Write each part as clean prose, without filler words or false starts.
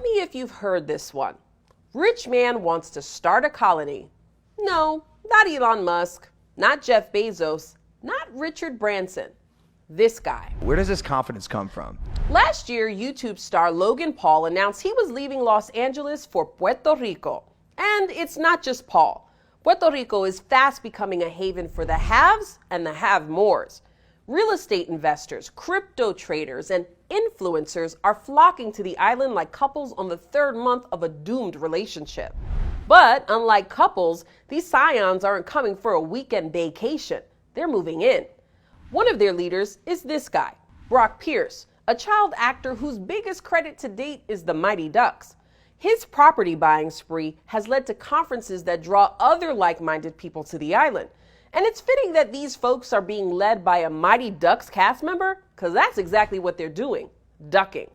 me if you've heard this one. Rich man wants to start a colony. No, not Elon Musk, not Jeff Bezos, not Richard Branson. This guy. Where does this confidence come from? Last year, YouTube star Logan Paul announced he was leaving Los Angeles for Puerto Rico. And it's not just Paul. Puerto Rico is fast becoming a haven for the haves and the have-mores. Real estate investors, crypto traders, and influencers are flocking to the island like couples on the third month of a doomed relationship. But unlike couples, these scions aren't coming for a weekend vacation. They're moving in. One of their leaders is this guy, Brock Pierce, a child actor whose biggest credit to date is the Mighty Ducks. His property buying spree has led to conferences that draw other like-minded people to the island. And it's fitting that these folks are being led by a Mighty Ducks cast member, because that's exactly what they're doing, ducking.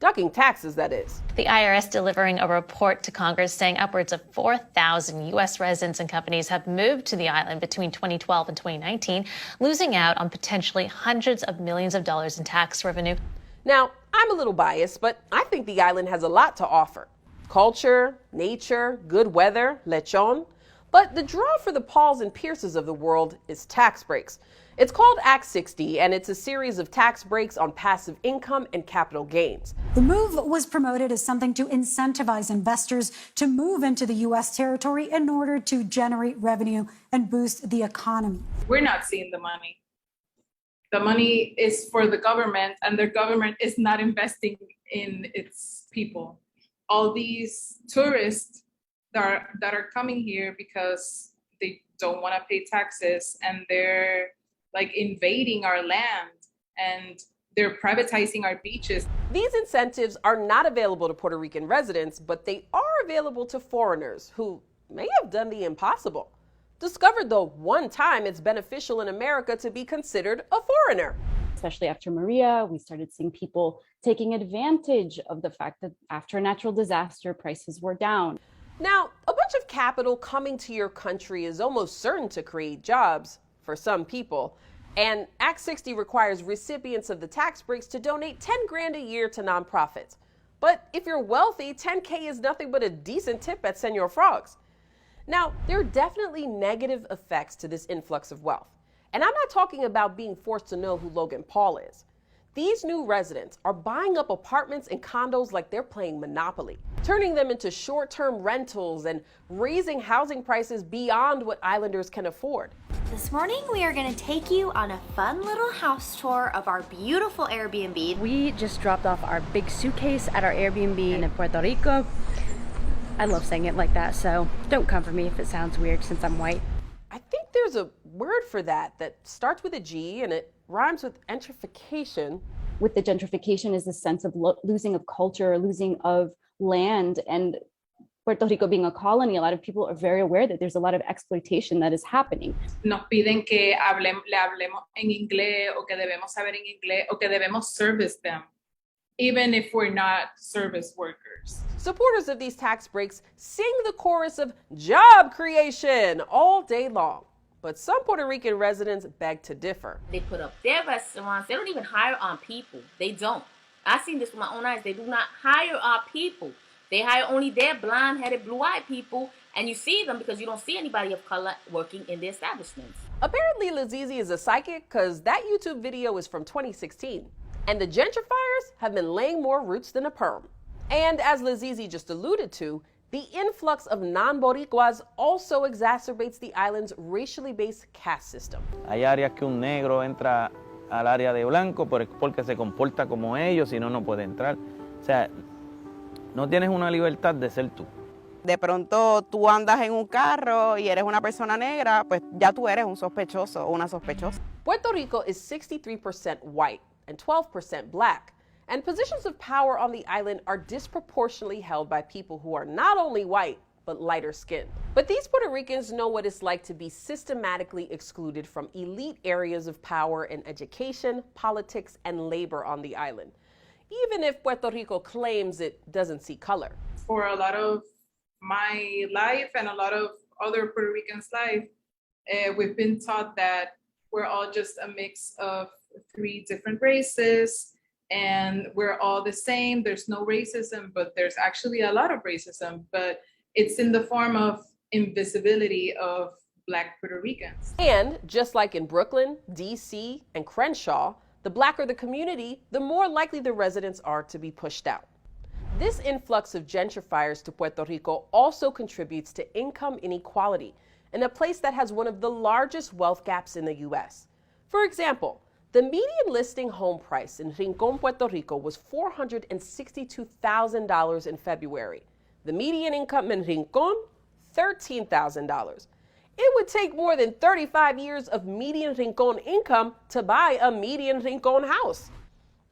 Ducking taxes, that is. The IRS delivering a report to Congress saying upwards of 4,000 U.S. residents and companies have moved to the island between 2012 and 2019, losing out on potentially hundreds of millions of dollars in tax revenue. Now, I'm a little biased, but I think the island has a lot to offer. Culture, nature, good weather, lechon. But the draw for the Pauls and Pierces of the world is tax breaks. It's called Act 60, and it's a series of tax breaks on passive income and capital gains. The move was promoted as something to incentivize investors to move into the U.S. territory in order to generate revenue and boost the economy. We're not seeing the money. The money is for the government, and the government is not investing in its people. All these tourists that are coming here because they don't want to pay taxes, and they're like invading our land, and they're privatizing our beaches. These incentives are not available to Puerto Rican residents, but they are available to foreigners who may have done the impossible. Discovered the one time it's beneficial in America to be considered a foreigner. Especially after Maria, we started seeing people taking advantage of the fact that after a natural disaster, prices were down. Now, a bunch of capital coming to your country is almost certain to create jobs for some people. And Act 60 requires recipients of the tax breaks to donate 10 grand a year to nonprofits. But if you're wealthy, 10K is nothing but a decent tip at Senor Frogs. Now, there are definitely negative effects to this influx of wealth. And I'm not talking about being forced to know who Logan Paul is. These new residents are buying up apartments and condos like they're playing Monopoly, turning them into short-term rentals and raising housing prices beyond what islanders can afford. This morning, we are going to take you on a fun little house tour of our beautiful Airbnb. We just dropped off our big suitcase at our Airbnb in Puerto Rico. I love saying it like that, so don't come for me if it sounds weird since I'm white. I think there's a word for that starts with a G and it rhymes with gentrification. With the gentrification is the sense of losing of culture, losing of land, and Puerto Rico being a colony, a lot of people are very aware that there's a lot of exploitation that is happening. Nos piden que le hablemos en inglés, o que debemos saber en inglés, o que debemos service them, even if we're not service workers. Supporters of these tax breaks sing the chorus of job creation all day long. But some Puerto Rican residents beg to differ. They put up their restaurants. They don't even hire our people. They don't. I've seen this with my own eyes. They do not hire our people. They hire only their blonde-headed, blue-eyed people, and you see them because you don't see anybody of color working in the establishments. Apparently, Lazizi is a psychic because that YouTube video is from 2016. And the gentrifiers have been laying more roots than a perm. And as Lazizi just alluded to, the influx of non-Boricuas also exacerbates the island's racially based caste system. Hay áreas que un negro entra al área de blanco porque se comporta como ellos, si no, no puede entrar. O sea, no tienes una libertad de ser tú. De pronto tú andas en un carro y eres una persona negra, pues ya tú eres un sospechoso o una sospechosa. Puerto Rico is 63% white and 12% black. And positions of power on the island are disproportionately held by people who are not only white, but lighter skinned. But these Puerto Ricans know what it's like to be systematically excluded from elite areas of power in education, politics, and labor on the island, even if Puerto Rico claims it doesn't see color. For a lot of my life and a lot of other Puerto Ricans' life, we've been taught that we're all just a mix of three different races, and we're all the same. There's no racism, but there's actually a lot of racism, but it's in the form of invisibility of Black Puerto Ricans. And just like in Brooklyn, DC, and Crenshaw, the blacker the community, the more likely the residents are to be pushed out. This influx of gentrifiers to Puerto Rico also contributes to income inequality in a place that has one of the largest wealth gaps in the U.S. For example, the median listing home price in Rincón, Puerto Rico was $462,000 in February. The median income in Rincón, $13,000. It would take more than 35 years of median Rincón income to buy a median Rincón house.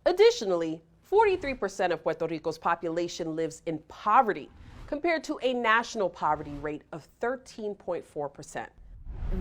Additionally, 43% of Puerto Rico's population lives in poverty, compared to a national poverty rate of 13.4%.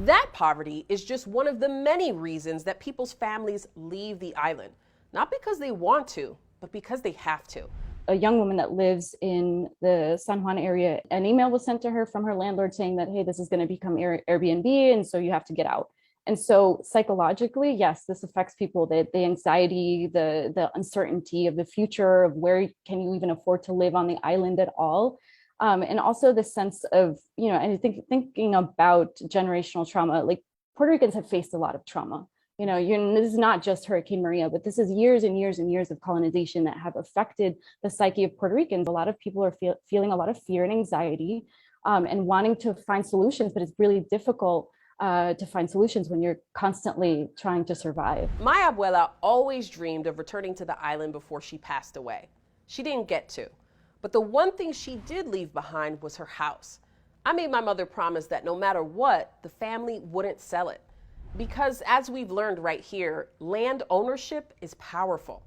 That poverty is just one of the many reasons that people's families leave the island, not because they want to, but because they have to. A young woman that lives in the San Juan area, an email was sent to her from her landlord saying that, hey, this is going to become Airbnb, and so you have to get out. And so psychologically, yes, this affects people, the anxiety, the uncertainty of the future, of where can you even afford to live on the island at all. And also the sense of, and I think thinking about generational trauma, like Puerto Ricans have faced a lot of trauma. This is not just Hurricane Maria, but this is years and years and years of colonization that have affected the psyche of Puerto Ricans. A lot of people are feeling a lot of fear and anxiety and wanting to find solutions, but it's really difficult to find solutions when you're constantly trying to survive. My abuela always dreamed of returning to the island before she passed away. She didn't get to. But the one thing she did leave behind was her house. I made my mother promise that no matter what, the family wouldn't sell it. Because as we've learned right here, land ownership is powerful.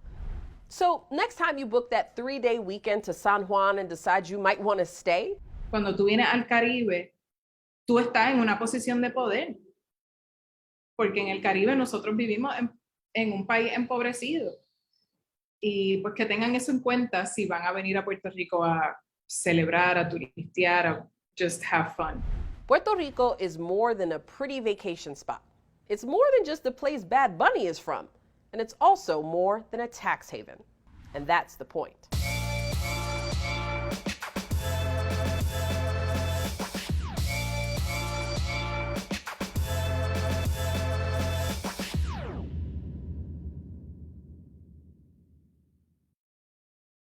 So next time you book that 3-day weekend to San Juan and decide you might want to stay, cuando tú vienes al Caribe, tú estás en una posición de poder. Porque en el Caribe nosotros vivimos en un país empobrecido. Y pues que tengan eso en cuenta si van a venir a Puerto Rico a celebrar, a turistear, a just have fun. Puerto Rico is more than a pretty vacation spot. It's more than just the place Bad Bunny is from. And it's also more than a tax haven. And that's the point.